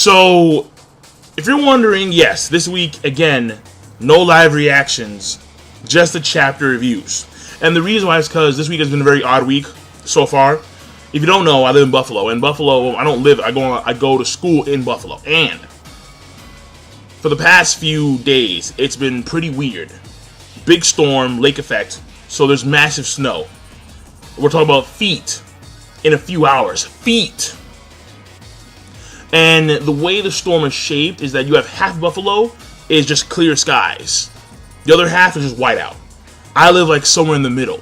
So, if you're wondering, yes, this week, again, no live reactions, just the chapter reviews. And the reason why is because this week has been a very odd week so far. If you don't know, I live in Buffalo. In Buffalo, I don't live, I go to school in Buffalo. And for the past few days, it's been pretty weird. Big storm, lake effect, so there's massive snow. We're talking about feet in a few hours. Feet! And the way the storm is shaped is that you have half Buffalo is just clear skies. The other half is just white out. I live like somewhere in the middle.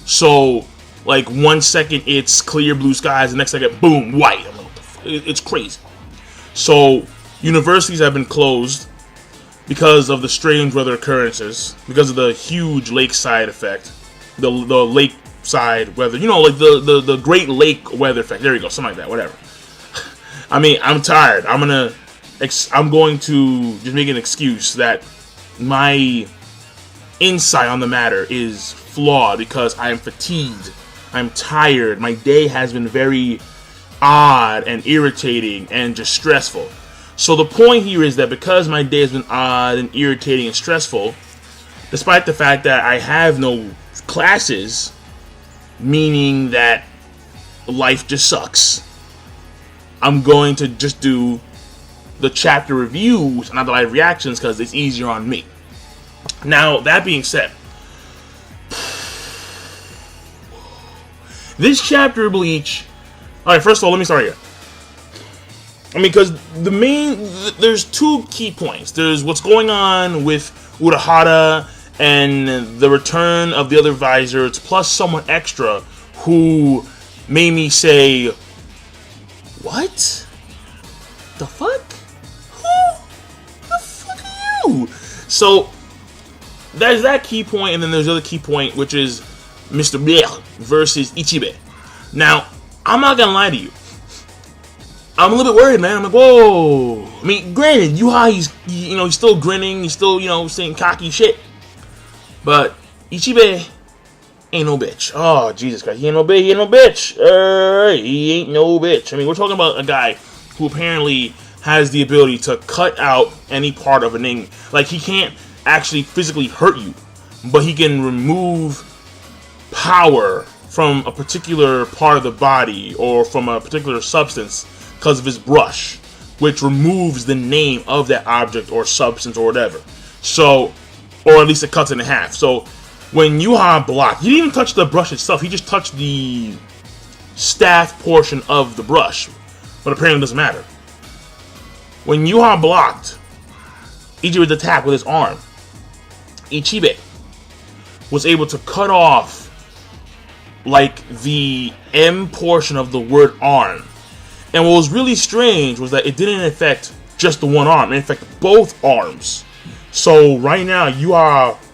So, like 1 second it's clear blue skies, the next second, boom, white. I'm like, what the it's crazy. So, universities have been closed because of the strange weather occurrences, because of the huge lakeside effect, the lakeside weather, you know, like the Great Lake weather effect. There you go, something like that, whatever. I mean, I'm tired. I'm going to just make an excuse that my insight on the matter is flawed because I am fatigued. I'm tired. My day has been very odd and irritating and just stressful. So the point here is that because my day has been odd and irritating and stressful, despite the fact that I have no classes, meaning that life just sucks, I'm going to just do the chapter reviews and not the live reactions because it's easier on me. Now, that being said, this chapter of Bleach... Alright, first of all, let me start here. I mean, because there's two key points. There's what's going on with Urahara and the return of the other visors, plus someone extra who made me say, what? The fuck? Who the fuck are you? So, there's that key point, and then there's the other key point, which is Mr. Bleach versus Ichibei. Now, I'm not gonna lie to you. I'm a little bit worried, man. I'm like, whoa. I mean, granted, he's still grinning, he's still, saying cocky shit. But Ichibei ain't no bitch. Oh, Jesus Christ. He ain't no bitch. He ain't no bitch. He ain't no bitch. I mean, we're talking about a guy who apparently has the ability to cut out any part of a name. Like, he can't actually physically hurt you, but he can remove power from a particular part of the body or from a particular substance because of his brush, which removes the name of that object or substance or whatever. So, or at least it cuts it in half. So, when Yuha blocked, he didn't even touch the brush itself, he just touched the staff portion of the brush. But apparently it doesn't matter. When Yuha blocked Ichibei's attack with his arm, Ichibei was able to cut off like the M portion of the word arm. And what was really strange was that it didn't affect just the one arm, it affected both arms. So right now,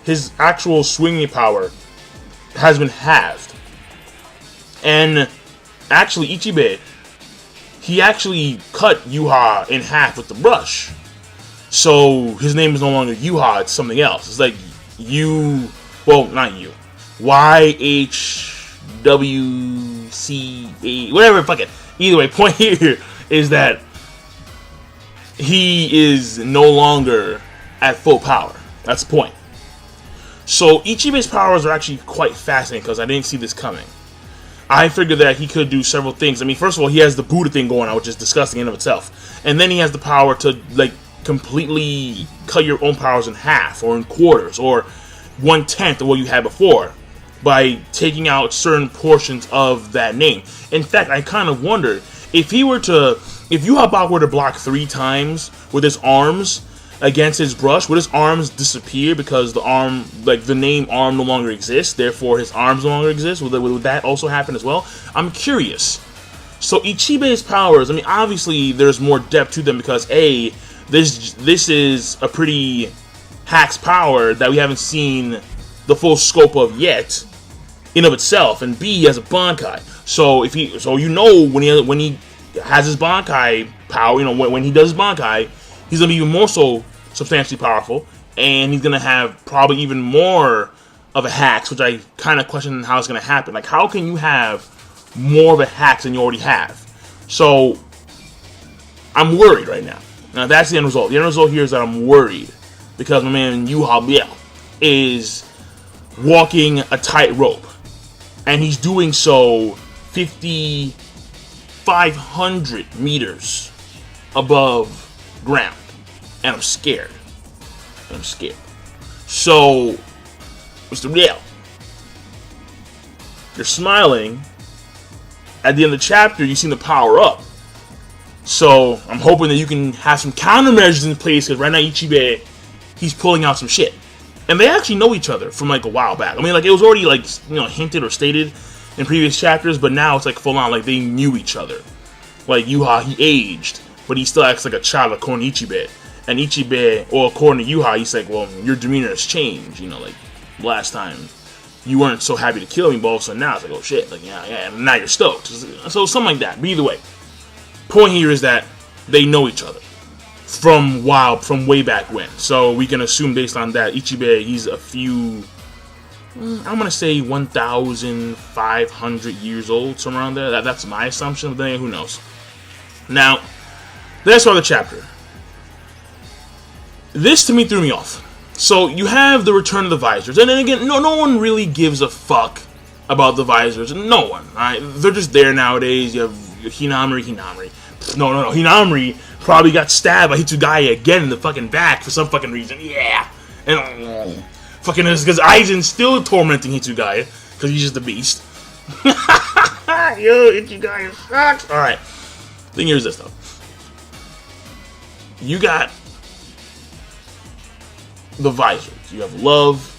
his actual swinging power has been halved. And actually, Ichibei, he actually cut Yuha in half with the brush. So his name is no longer Yuha, it's something else. It's like not you. YHWCA, whatever, fuck it. Either way, point here is that he is no longer at full power. That's the point. So Ichibei's powers are actually quite fascinating because I didn't see this coming. I figured that he could do several things. I mean, first of all, he has the Buddha thing going on, which is disgusting in and of itself. And then he has the power to, like, completely cut your own powers in half or in quarters or 1/10 of what you had before by taking out certain portions of that name. In fact, I kind of wondered if Yuha were to block 3 times with his arms against his brush, would his arms disappear because the name arm no longer exists, therefore his arms no longer exist? Would that also happen as well? I'm curious. So Ichibei's powers, I mean, obviously there's more depth to them because A, this is a pretty hack's power that we haven't seen the full scope of yet in of itself, and B, he has a Bankai. So when he has his Bankai power, when he does his Bankai, he's gonna be even more so substantially powerful, and he's gonna have probably even more of a hacks, which I kind of question how it's gonna happen. Like, how can you have more of a hacks than you already have? So I'm worried right now. Now, that's the end result. The end result here is that I'm worried because my man Yuha Biel is walking a tightrope, and he's doing so 5,500 meters above ground, and I'm scared. So, Mr. Biel, you're smiling. At the end of the chapter, you seem to power up. So, I'm hoping that you can have some countermeasures in place, because right now Ichibei, he's pulling out some shit. And they actually know each other from like a while back. I mean, like, it was already like, you know, hinted or stated in previous chapters, but now it's like full on, like they knew each other. Like Yuha, he aged, but he still acts like a child according to Ichibei. And Ichibei, or according to Yuha, he's like, well, your demeanor has changed. You know, like last time you weren't so happy to kill me, but all of a sudden now it's like, oh shit, like yeah, now you're stoked. So something like that. But either way, point here is that they know each other from way back when. So we can assume based on that, Ichibei, he's a few, I'm gonna say 1,500 years old, somewhere around there. That's my assumption, but then who knows. Now, that's part of the chapter. This to me threw me off. So you have the return of the visors, and then again, no one really gives a fuck about the visors. No one, alright? They're just there nowadays. You have Hinamori. No. Hinamori probably got stabbed by Hitsugaya again in the fucking back for some fucking reason. Yeah. And fucking because Aizen's still tormenting Hitsugaya because he's just a beast. Yo, Hitsugaya sucks. Alright. Thing here is this though. You got the visors. You have Love.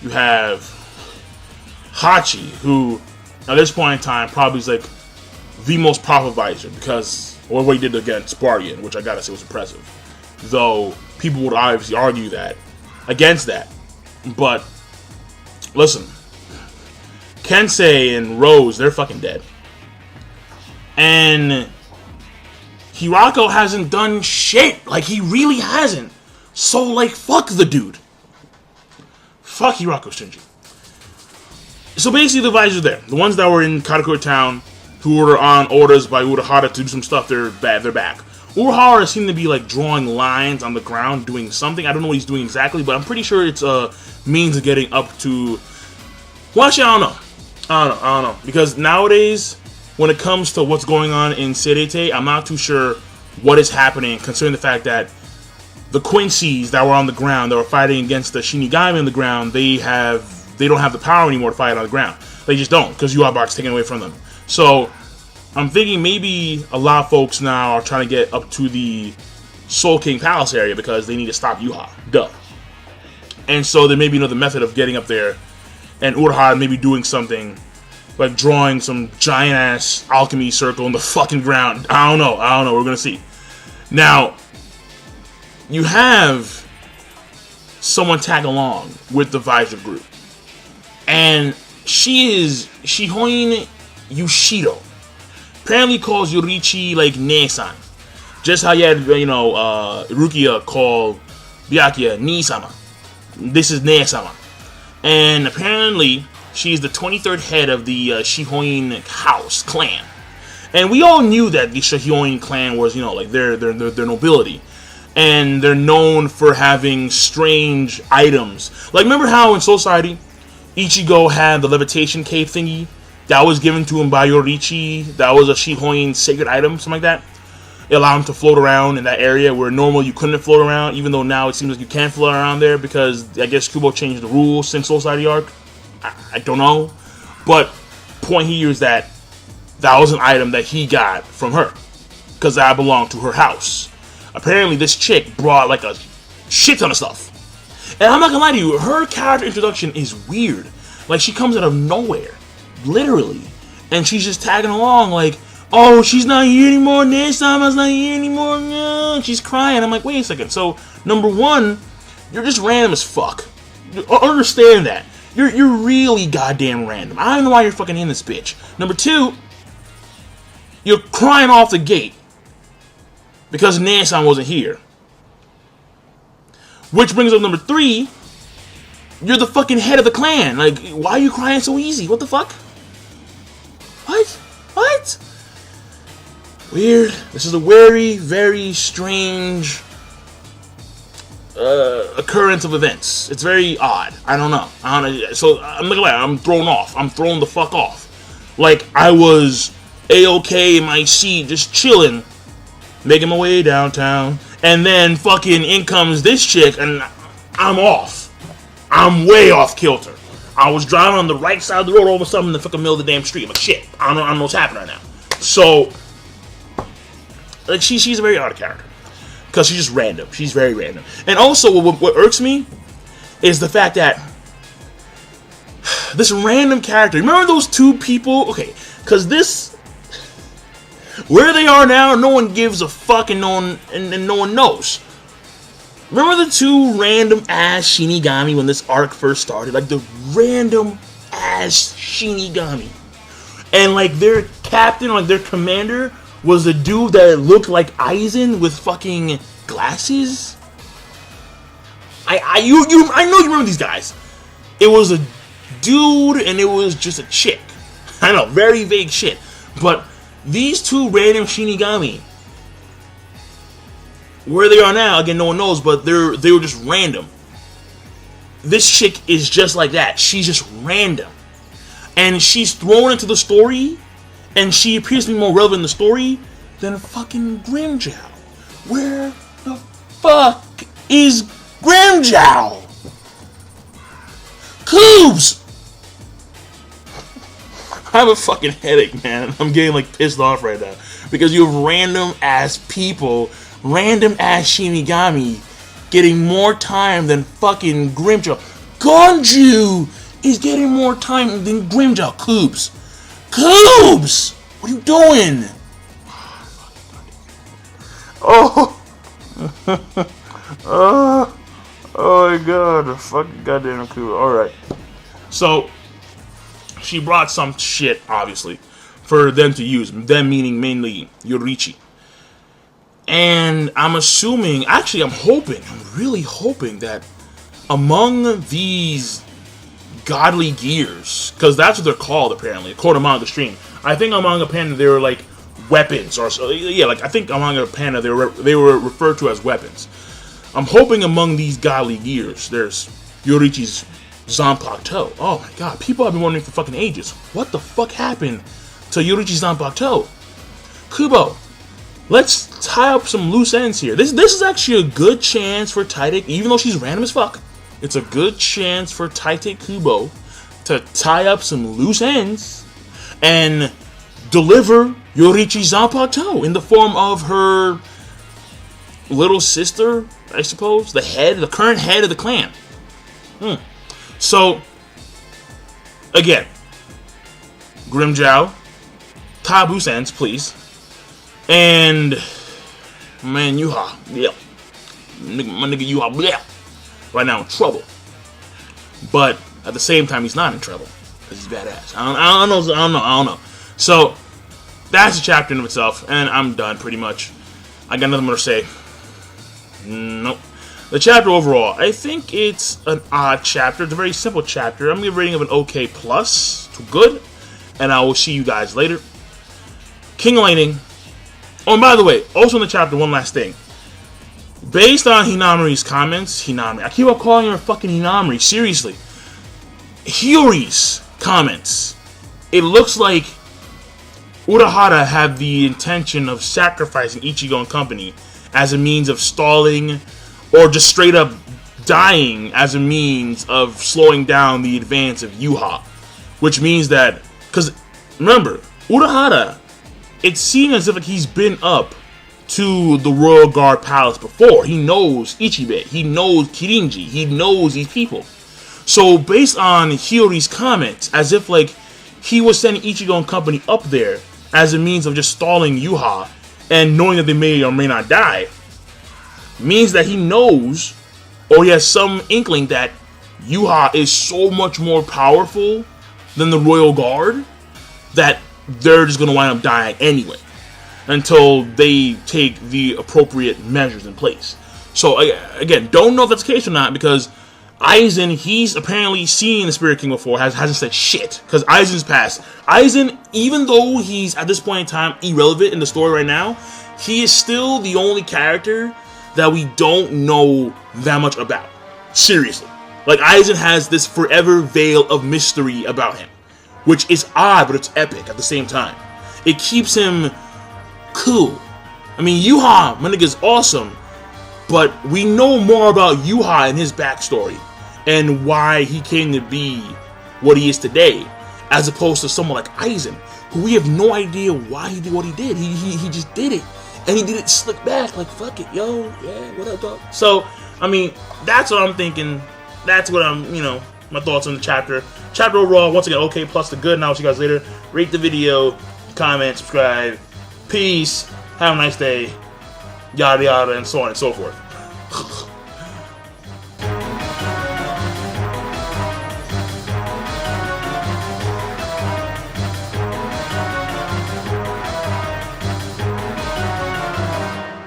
You have Hachi, who at this point in time probably is like the most powerful visor because of what he did against Baryon, which I gotta say was impressive. Though people would obviously argue that against that. But listen, Kensei and Rose, they're fucking dead. And Hirako hasn't done shit. Like, he really hasn't. So, like, fuck the dude. Fuck Hirako Shinji. So basically the visors are there. The ones that were in Karakura Town, who were on orders by Urahara to do some stuff, they're back. Urahara seemed to be like drawing lines on the ground, doing something. I don't know what he's doing exactly, but I'm pretty sure it's a means of getting up to... Well, actually, I don't know. Because nowadays, when it comes to what's going on in Serete, I'm not too sure what is happening, considering the fact that the Quincy's that were on the ground, that were fighting against the Shinigami on the ground, they don't have the power anymore to fight on the ground. They just don't, because Yuhabak's taken away from them. So, I'm thinking maybe a lot of folks now are trying to get up to the Soul King Palace area because they need to stop Yuha. Duh. And so there may be another method of getting up there, and Urahara maybe doing something, like drawing some giant-ass alchemy circle in the fucking ground. I don't know. We're gonna see. Now, you have someone tag along with the Visor group. And she is Shihoin Yushido. Apparently calls Yorichi like Ne-san. Just how you had, Rukia call Byakuya Ni-sama. This is Ne-sama. And apparently, she's the 23rd head of the Shihoin house, clan. And we all knew that the Shihoin clan was, their nobility. And they're known for having strange items. Like, remember how in Soul Society, Ichigo had the levitation cave thingy that was given to him by Yorichi? That was a Shihoin sacred item, something like that. It allowed him to float around in that area where normally you couldn't float around, even though now it seems like you can float around there because I guess Kubo changed the rules since Soul Society arc. I don't know. But point here is that was an item that he got from her because that belonged to her house. Apparently this chick brought like a shit ton of stuff. And I'm not gonna lie to you, her character introduction is weird. Like, she comes out of nowhere. Literally. And she's just tagging along like, oh, she's not here anymore, Ne-sama's not here anymore, no. She's crying. I'm like, wait a second. So, number one, you're just random as fuck. Understand that. You're really goddamn random. I don't know why you're fucking in this bitch. Number two, you're crying off the gate because Ne-san wasn't here. Which brings up number three, you're the fucking head of the clan. Like, why are you crying so easy? What the fuck? What? weird. This is a very, very strange occurrence of events. It's very odd. I don't know. So I'm not gonna lie. I'm thrown off. I'm thrown the fuck off. Like I was A-okay in my seat, just chilling, making my way downtown, and then fucking in comes this chick, and I'm off. I'm way off kilter. I was driving on the right side of the road, all of a sudden in the fucking middle of the damn street. I'm like, shit, I don't know what's happening right now. So, like, she's a very odd character. Because she's just random. She's very random. And also, what irks me is the fact that this random character, remember those two people? Okay, because this, where they are now, no one gives a fuck and no one knows. Remember the two random ass Shinigami when this arc first started? Like the random ass Shinigami. And like their captain, like their commander, was a dude that looked like Aizen with fucking glasses. I know you remember these guys. It was a dude and it was just a chick. I know, very vague shit. But these two random Shinigami, where they are now, again, no one knows, but they were just random. This chick is just like that. She's just random. And she's thrown into the story, and she appears to be more relevant in the story than fucking Grimjow. Where the fuck is Grimjow? Coobs! I have a fucking headache, man. I'm getting like pissed off right now. Because you have random ass people, random ass Shinigami getting more time than fucking Grimjow. Gonju is getting more time than Grimjow. Coobs! Coobs! What are you doing? Oh! Oh my god. Fucking goddamn Coobs. Alright. So, she brought some shit, obviously, for them to use. Them meaning mainly Yoriichi. And I'm assuming, actually I'm really hoping that among these godly gears, because that's what they're called apparently, according to Manga Stream. I think among Panda they were like weapons, or yeah, like I think among Panda they were referred to as weapons. I'm hoping among these godly gears, there's Yoriichi's Zanpakuto. Oh my god, people have been wondering for fucking ages. What the fuck happened to Yoriichi's Zanpakuto? Kubo, let's tie up some loose ends here. This is actually a good chance for Taite, even though she's random as fuck. It's a good chance for Taite Kubo to tie up some loose ends and deliver Yoriichi Zanpakuto in the form of her little sister, I suppose, the current head of the clan. So, again, Grimjow, tie up loose ends, please. And man, Yuha, yeah, my nigga Yuha, yeah, right now in trouble. But at the same time, he's not in trouble because he's badass. I don't know. So that's a chapter in of itself, and I'm done pretty much. I got nothing more to say. Nope. The chapter overall, I think it's an odd chapter. It's a very simple chapter. I'm gonna give a rating of an OK plus to good, and I will see you guys later. King of Lightning. Oh, and by the way, also in the chapter, one last thing. Based on Hinamari's comments, I keep on calling her fucking Hinamari, seriously. Hiyori's comments. It looks like Urahara had the intention of sacrificing Ichigo and company as a means of stalling, or just straight up dying as a means of slowing down the advance of Yuha. Which means that, because remember, Urahara, it seems as if like he's been up to the Royal Guard Palace before. He knows Ichibei, he knows Kirinji, he knows these people. So based on Hiyori's comments, as if like he was sending Ichigo and company up there as a means of just stalling Yuha and knowing that they may or may not die, means that he knows, or he has some inkling that Yuha is so much more powerful than the Royal Guard that they're just going to wind up dying anyway until they take the appropriate measures in place. So again, don't know if that's the case or not, because Aizen, he's apparently seen the Spirit King before, hasn't said shit, because Aizen's passed. Aizen, even though he's, at this point in time, irrelevant in the story right now, he is still the only character that we don't know that much about. Seriously. Like, Aizen has this forever veil of mystery about him, which is odd, but it's epic at the same time. It keeps him cool. I mean, Yuha, my nigga's awesome, but we know more about Yuha and his backstory and why he came to be what he is today, as opposed to someone like Aizen, who we have no idea why he did what he did. He just did it, and he did it slick back, like, fuck it, yo, yeah, what up, dog? So, I mean, that's what I'm thinking. That's what I'm, you know, my thoughts on the chapter. Chapter overall, once again, okay, plus the good. Now, I'll see you guys later. Rate the video, comment, subscribe. Peace. Have a nice day. Yada, yada, and so on and so forth.